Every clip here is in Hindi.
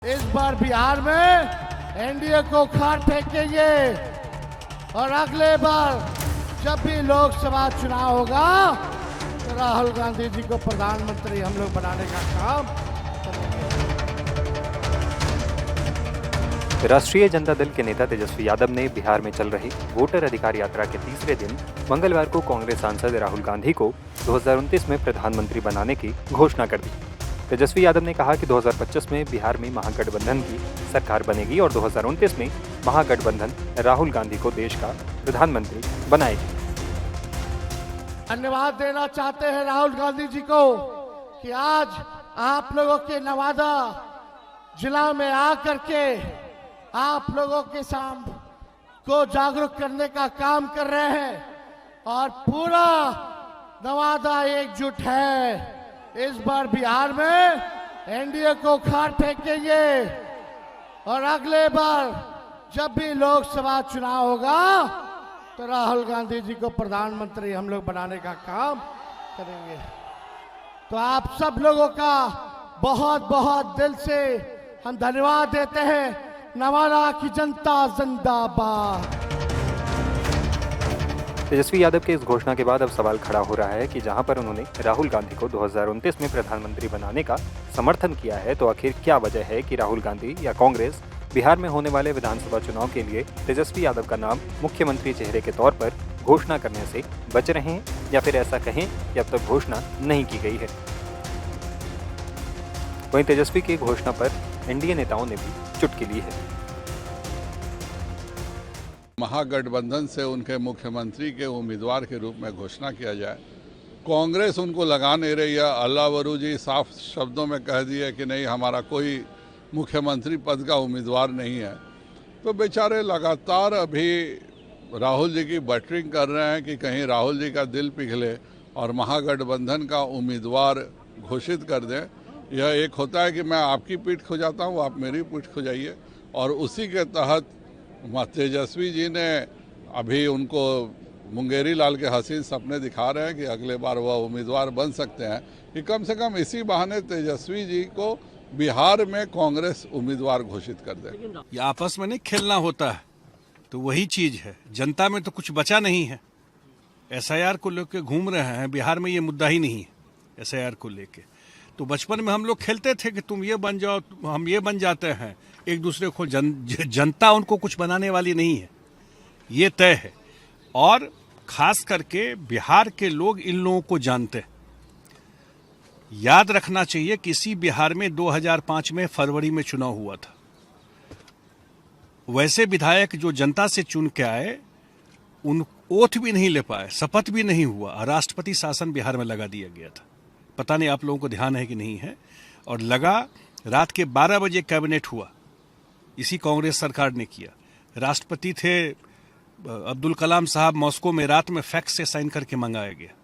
इस बार बिहार में एनडीए को खाट फेंकेंगे और अगले बार जब भी लोकसभा चुनाव होगा तो राहुल गांधी जी को प्रधानमंत्री हम लोग बनाने का काम करेंगे। राष्ट्रीय जनता दल के नेता तेजस्वी यादव ने बिहार में चल रही वोटर अधिकार यात्रा के तीसरे दिन मंगलवार को कांग्रेस सांसद राहुल गांधी को 2029 में प्रधानमंत्री बनाने की घोषणा कर दी। तेजस्वी यादव ने कहा कि 2025 में बिहार में महागठबंधन की सरकार बनेगी और 2029 में महागठबंधन राहुल गांधी को देश का प्रधानमंत्री बनाएगी। धन्यवाद देना चाहते हैं राहुल गांधी जी को कि आज आप लोगों के नवादा जिला में आकर के आप लोगों के सामने को जागरूक करने का काम कर रहे हैं और पूरा नवादा एकजुट है। इस बार बिहार में एनडीए को खाट फेंकेंगे और अगले बार जब भी लोकसभा चुनाव होगा तो राहुल गांधी जी को प्रधानमंत्री हम लोग बनाने का काम करेंगे। तो आप सब लोगों का बहुत बहुत दिल से हम धन्यवाद देते हैं। नवादा की जनता जिंदाबाद। तेजस्वी यादव के इस घोषणा के बाद अब सवाल खड़ा हो रहा है कि जहां पर उन्होंने राहुल गांधी को 2029 में प्रधानमंत्री बनाने का समर्थन किया है, तो आखिर क्या वजह है कि राहुल गांधी या कांग्रेस बिहार में होने वाले विधानसभा चुनाव के लिए तेजस्वी यादव का नाम मुख्यमंत्री चेहरे के तौर पर घोषणा करने से बच रहे हैं, या फिर ऐसा कहें कि अब तक घोषणा नहीं की गई है। वहीं तेजस्वी की घोषणा पर एनडीए नेताओं ने भी चुटकी ली है। महागठबंधन से उनके मुख्यमंत्री के उम्मीदवार के रूप में घोषणा किया जाए। कांग्रेस उनको लगा नहीं रही है। अल्लाह वरू जी साफ शब्दों में कह दिए कि नहीं, हमारा कोई मुख्यमंत्री पद का उम्मीदवार नहीं है। तो बेचारे लगातार अभी राहुल जी की बटरिंग कर रहे हैं कि कहीं राहुल जी का दिल पिघले और महागठबंधन का उम्मीदवार घोषित कर दें। यह एक होता है कि मैं आपकी पीठ खुजाता हूँ, आप मेरी पीठ खुजाइए, और उसी के तहत तेजस्वी जी ने अभी उनको मुंगेरी लाल के हसीन सपने दिखा रहे हैं कि अगले बार वह उम्मीदवार बन सकते हैं, कि कम से कम इसी बहाने तेजस्वी जी को बिहार में कांग्रेस उम्मीदवार घोषित कर दे। ये आपस में नहीं खेलना होता है, तो वही चीज है। जनता में तो कुछ बचा नहीं है। एसआईआर को लेकर घूम रहे हैं। बिहार में ये मुद्दा ही नहीं है एसआईआर को लेके। तो बचपन में हम लोग खेलते थे कि तुम ये बन जाओ, हम ये बन जाते हैं एक दूसरे को। जनता उनको कुछ बनाने वाली नहीं है, ये तय है। और खास करके बिहार के लोग इन लोगों को जानते हैं। याद रखना चाहिए कि इसी बिहार में 2005 में फरवरी में चुनाव हुआ था। वैसे विधायक जो जनता से चुन के आए, उन ओथ भी नहीं ले पाए, शपथ भी नहीं हुआ। राष्ट्रपति शासन बिहार में लगा दिया गया था। पता नहीं आप लोगों को ध्यान है कि नहीं है। और लगा रात के 12 बजे कैबिनेट हुआ, इसी कांग्रेस सरकार ने किया। राष्ट्रपति थे अब्दुल कलाम साहब, मॉस्को में रात में फैक्स से साइन करके मंगाया गया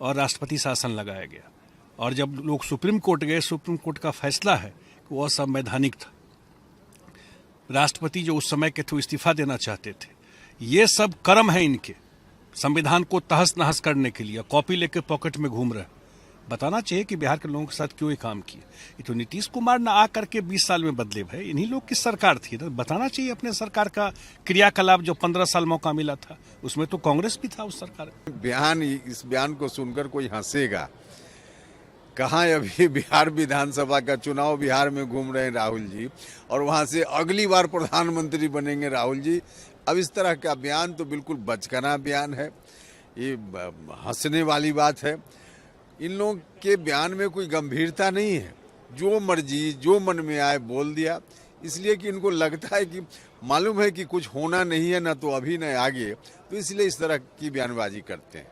और राष्ट्रपति शासन लगाया गया। और जब लोग सुप्रीम कोर्ट गए, सुप्रीम कोर्ट का फैसला है कि वह संवैधानिक था। राष्ट्रपति जो उस समय के थे इस्तीफा देना चाहते थे। ये सब कर्म है इनके, संविधान को तहस नहस करने के लिए। कॉपी लेके पॉकेट में घूम रहे। बताना चाहिए कि बिहार के लोगों के साथ क्यों ये काम किए। ये तो नीतीश कुमार ना आकर के 20 साल में बदले भाई, इन्हीं लोग की सरकार थी। तो बताना चाहिए अपने सरकार का क्रियाकलाप। जो 15 साल मौका मिला था उसमें तो कांग्रेस भी था उस सरकार में। इस बयान को सुनकर कोई हंसेगा। कहाँ अभी बिहार विधानसभा का चुनाव, बिहार में घूम रहे हैं राहुल जी, और वहाँ से अगली बार प्रधानमंत्री बनेंगे राहुल जी। अब इस तरह का बयान तो बिल्कुल बचकाना बयान है। ये हंसने वाली बात है। इन लोगों के बयान में कोई गंभीरता नहीं है। जो मर्जी जो मन में आए बोल दिया, इसलिए कि इनको लगता है कि मालूम है कि कुछ होना नहीं है, ना तो अभी न आगे, तो इसलिए इस तरह की बयानबाजी करते हैं।